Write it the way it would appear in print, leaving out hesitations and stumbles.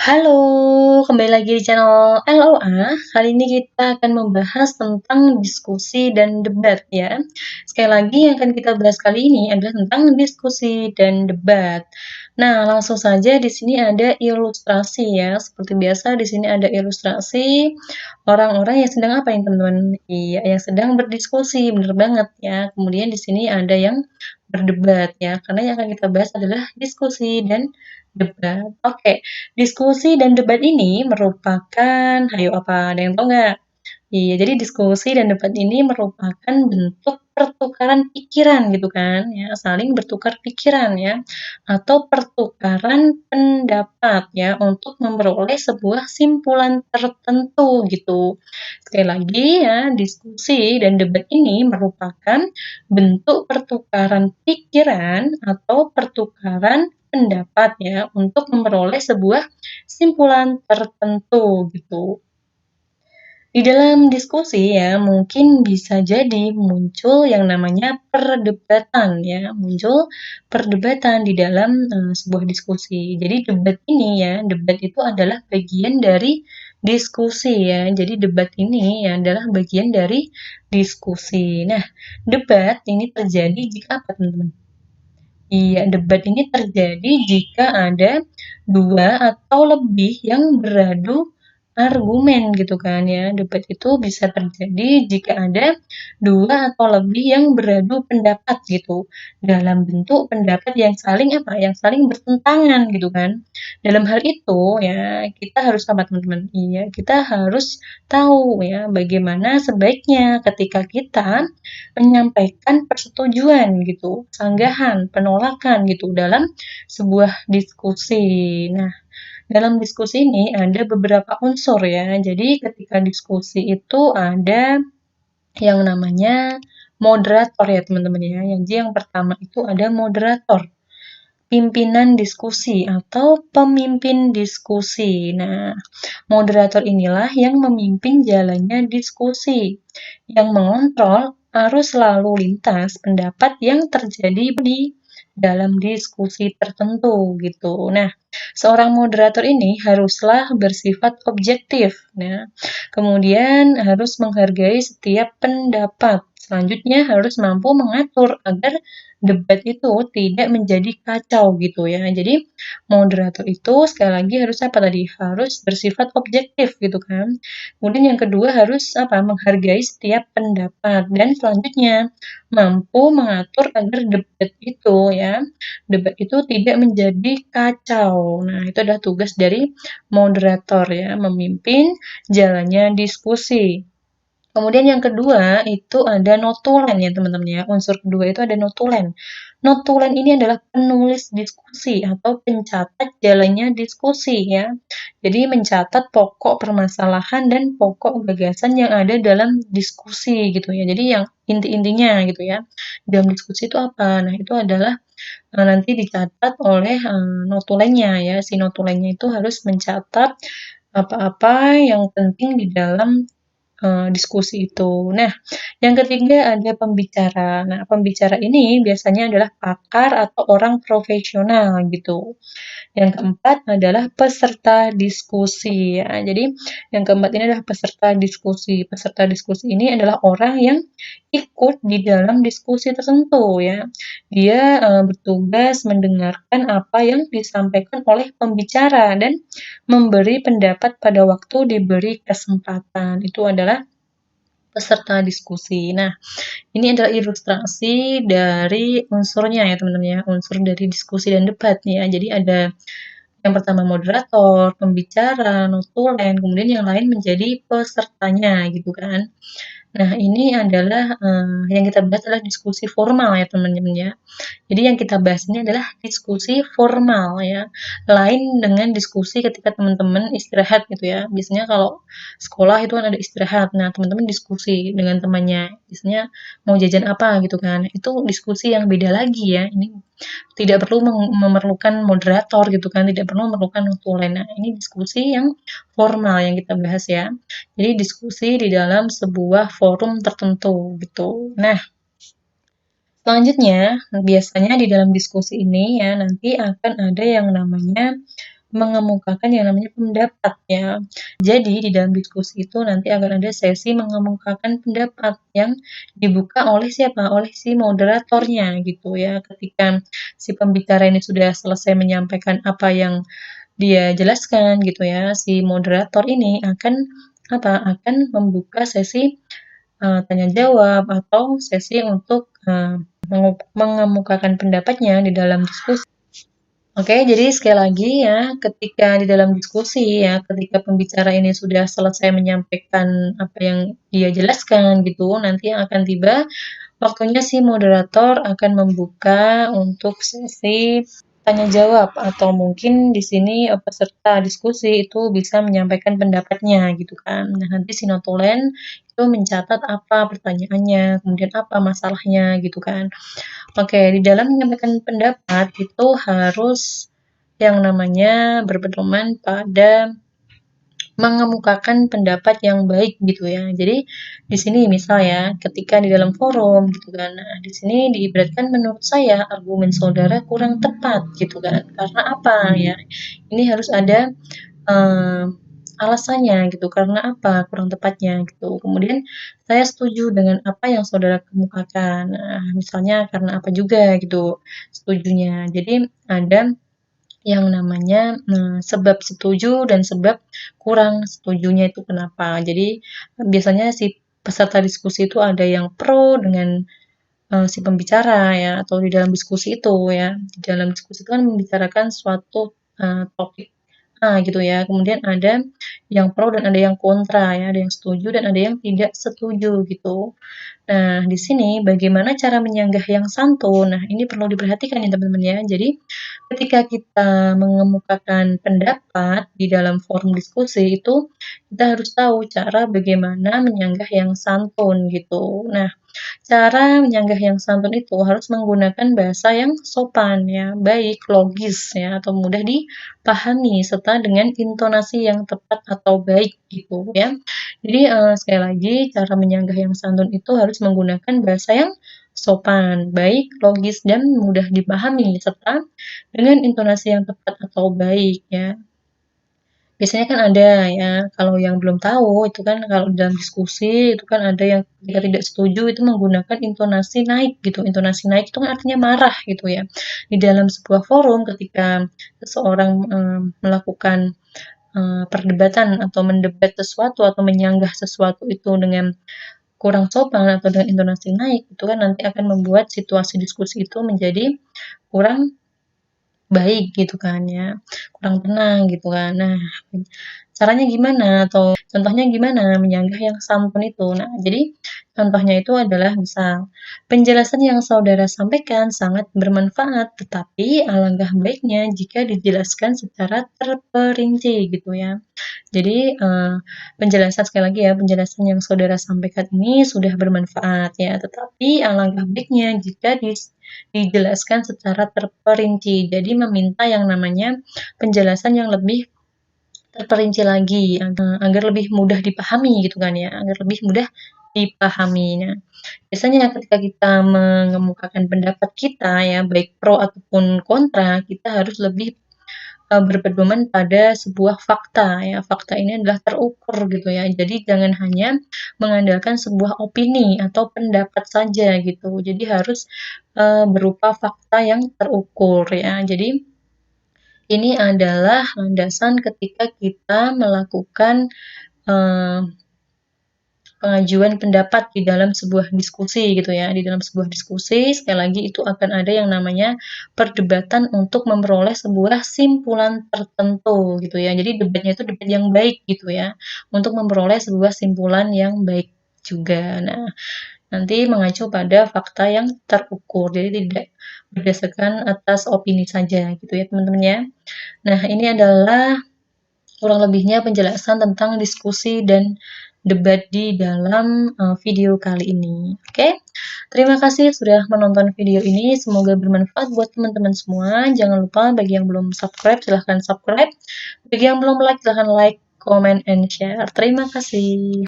Halo, kembali lagi di channel LOA. Kali ini kita akan membahas tentang diskusi dan debat ya. Sekali lagi yang akan kita bahas kali ini adalah tentang diskusi dan debat. Nah, langsung saja di sini ada ilustrasi ya. Seperti biasa di sini ada ilustrasi orang-orang yang sedang apa ya teman-teman? Iya, yang sedang berdiskusi, bener banget ya. Kemudian di sini ada yang berdebat ya, karena yang akan kita bahas adalah diskusi dan debat. Oke, diskusi dan debat ini merupakan, ayo apa, ada yang tahu nggak? Iya, jadi diskusi dan debat ini merupakan bentuk pertukaran pikiran gitu kan, ya, saling bertukar pikiran ya, atau pertukaran pendapat ya, untuk memperoleh sebuah simpulan tertentu gitu. Sekali lagi ya, diskusi dan debat ini merupakan bentuk pertukaran pikiran atau pertukaran pendapat ya, untuk memperoleh sebuah simpulan tertentu gitu. Di dalam diskusi ya, mungkin bisa jadi muncul yang namanya perdebatan ya, muncul perdebatan di dalam sebuah diskusi. Jadi debat ini ya, debat itu adalah bagian dari diskusi ya. Jadi debat ini ya adalah bagian dari diskusi. Nah, debat ini terjadi jika apa teman-teman? Iya, debat ini terjadi jika ada dua atau lebih yang beradu argumen gitu kan ya. Debat itu bisa terjadi jika ada dua atau lebih yang beradu pendapat gitu. Dalam bentuk pendapat yang saling apa? Yang saling bertentangan gitu kan. Dalam hal itu ya kita harus apa teman-teman? Iya, kita harus tahu ya bagaimana sebaiknya ketika kita menyampaikan persetujuan gitu, sanggahan, penolakan gitu dalam sebuah diskusi. Nah, dalam diskusi ini ada beberapa unsur ya. Jadi ketika diskusi itu ada yang namanya moderator ya teman-teman ya. Jadi yang pertama itu ada moderator, pimpinan diskusi atau pemimpin diskusi. Nah, moderator inilah yang memimpin jalannya diskusi, yang mengontrol arus lalu lintas pendapat yang terjadi di dalam diskusi tertentu gitu. Nah, seorang moderator ini haruslah bersifat objektif. Nah, kemudian harus menghargai setiap pendapat. Selanjutnya harus mampu mengatur agar debat itu tidak menjadi kacau gitu ya. Jadi moderator itu sekali lagi harus apa tadi? Harus bersifat objektif gitu kan. Kemudian yang kedua harus apa? Menghargai setiap pendapat dan selanjutnya mampu mengatur agar debat itu ya, debat itu tidak menjadi kacau. Nah, itu adalah tugas dari moderator ya, memimpin jalannya diskusi. Kemudian yang kedua itu ada notulen ya teman-teman ya. Unsur kedua itu ada notulen. Notulen ini adalah penulis diskusi atau pencatat jalannya diskusi ya. Jadi mencatat pokok permasalahan dan pokok gagasan yang ada dalam diskusi gitu ya. Jadi yang inti-intinya gitu ya. Dalam diskusi itu apa? Nah, itu adalah nanti dicatat oleh notulennya ya. Si notulennya itu harus mencatat apa-apa yang penting di dalam diskusi itu. Nah, yang ketiga ada pembicara. Nah, pembicara ini biasanya adalah pakar atau orang profesional gitu. Yang keempat adalah peserta diskusi ya. Jadi yang keempat ini adalah peserta diskusi. Peserta diskusi ini adalah orang yang ikut di dalam diskusi tertentu ya. Dia bertugas mendengarkan apa yang disampaikan oleh pembicara dan memberi pendapat pada waktu diberi kesempatan. Itu adalah peserta diskusi. Nah, ini adalah ilustrasi dari unsurnya ya teman-teman ya, unsur dari diskusi dan debat ya. Jadi ada yang pertama moderator, pembicara, notulen, kemudian yang lain menjadi pesertanya gitu kan. Nah, ini adalah yang kita bahas adalah diskusi formal ya teman-teman ya. Jadi yang kita bahas ini adalah diskusi formal ya. Lain dengan diskusi ketika teman-teman istirahat gitu ya. Biasanya kalau sekolah itu kan ada istirahat. Nah, teman-teman diskusi dengan temannya. Biasanya mau jajan apa gitu kan. Itu diskusi yang beda lagi ya. Ini tidak perlu memerlukan moderator gitu kan, tidak perlu memerlukan notulen. Nah, ini diskusi yang formal yang kita bahas ya. Jadi diskusi di dalam sebuah forum tertentu gitu. Nah, selanjutnya biasanya di dalam diskusi ini ya nanti akan ada yang namanya mengemukakan yang namanya pendapat ya. Jadi di dalam diskusi itu nanti akan ada sesi mengemukakan pendapat yang dibuka oleh siapa? Oleh si moderatornya gitu ya. Ketika si pembicara ini sudah selesai menyampaikan apa yang dia jelaskan gitu ya, si moderator ini akan apa? Akan membuka sesi tanya jawab atau sesi untuk mengemukakan pendapatnya di dalam diskusi. Oke, jadi sekali lagi ya, ketika di dalam diskusi ya, ketika pembicara ini sudah selesai menyampaikan apa yang dia jelaskan gitu, nanti yang akan tiba waktunya si moderator akan membuka untuk sesi tanya jawab atau mungkin di sini peserta diskusi itu bisa menyampaikan pendapatnya gitu kan. Nah, nanti si notulen itu mencatat apa pertanyaannya, kemudian apa masalahnya gitu kan. Oke, di dalam menyampaikan pendapat itu harus yang namanya berpedoman pada mengemukakan pendapat yang baik gitu ya. Jadi di sini misal ya, ketika di dalam forum gitu kan. Nah, di sini diibaratkan menurut saya argumen saudara kurang tepat gitu kan. Karena apa ya? Ini harus ada eh, alasannya gitu. Karena apa kurang tepatnya gitu. Kemudian saya setuju dengan apa yang saudara kemukakan. Nah, misalnya karena apa juga gitu setujunya. Jadi ada yang namanya sebab setuju dan sebab kurang setujunya itu kenapa. Jadi biasanya si peserta diskusi itu ada yang pro dengan si pembicara ya atau di dalam diskusi itu ya. Di dalam diskusi itu kan membicarakan suatu topik gitu ya. Kemudian ada yang pro dan ada yang kontra ya, ada yang setuju dan ada yang tidak setuju gitu. Nah, di sini bagaimana cara menyanggah yang santun? Nah, ini perlu diperhatikan ya teman-teman ya. Jadi, ketika kita mengemukakan pendapat di dalam forum diskusi itu, kita harus tahu cara bagaimana menyanggah yang santun gitu. Nah, cara menyanggah yang santun itu harus menggunakan bahasa yang sopan ya, baik, logis ya, atau mudah dipahami serta dengan intonasi yang tepat atau baik gitu ya. Jadi sekali lagi cara menyanggah yang santun itu harus menggunakan bahasa yang sopan, baik, logis dan mudah dipahami serta dengan intonasi yang tepat atau baik ya. Biasanya kan ada ya, kalau yang belum tahu itu kan kalau dalam diskusi itu kan ada yang ketika tidak setuju itu menggunakan intonasi naik gitu. Intonasi naik itu kan artinya marah gitu ya. Di dalam sebuah forum ketika seseorang melakukan perdebatan atau mendebat sesuatu atau menyanggah sesuatu itu dengan kurang sopan atau dengan intonasi naik itu kan nanti akan membuat situasi diskusi itu menjadi kurang baik gitu kan ya, kurang tenang gitu kan. Nah, caranya gimana atau contohnya gimana menyanggah yang santun itu? Nah, jadi contohnya itu adalah misal, penjelasan yang saudara sampaikan sangat bermanfaat, tetapi alangkah baiknya jika dijelaskan secara terperinci gitu ya. Jadi, penjelasan sekali lagi ya, penjelasan yang saudara sampaikan ini sudah bermanfaat ya, tetapi alangkah baiknya jika dijelaskan secara terperinci. Jadi meminta yang namanya penjelasan yang lebih terperinci lagi, agar lebih mudah dipahami gitu kan ya, agar lebih mudah dipahami. Nah, biasanya ketika kita mengemukakan pendapat kita ya, baik pro ataupun kontra, kita harus lebih berpedoman pada sebuah fakta ya. Fakta ini adalah terukur gitu ya. Jadi jangan hanya mengandalkan sebuah opini atau pendapat saja gitu. Jadi harus berupa fakta yang terukur ya. Jadi ini adalah landasan ketika kita melakukan pengajuan pendapat di dalam sebuah diskusi gitu ya. Di dalam sebuah diskusi, sekali lagi itu akan ada yang namanya perdebatan untuk memperoleh sebuah simpulan tertentu gitu ya. Jadi debatnya itu debat yang baik gitu ya, untuk memperoleh sebuah simpulan yang baik juga. Nah, nanti mengacu pada fakta yang terukur, jadi tidak berdasarkan atas opini saja gitu ya teman-teman ya. Nah, ini adalah kurang lebihnya penjelasan tentang diskusi dan debat di dalam video kali ini. Oke, terima kasih sudah menonton video ini. Semoga bermanfaat buat teman-teman semua. Jangan lupa bagi yang belum subscribe, silahkan subscribe. Bagi yang belum like, silahkan like, comment, and share. Terima kasih.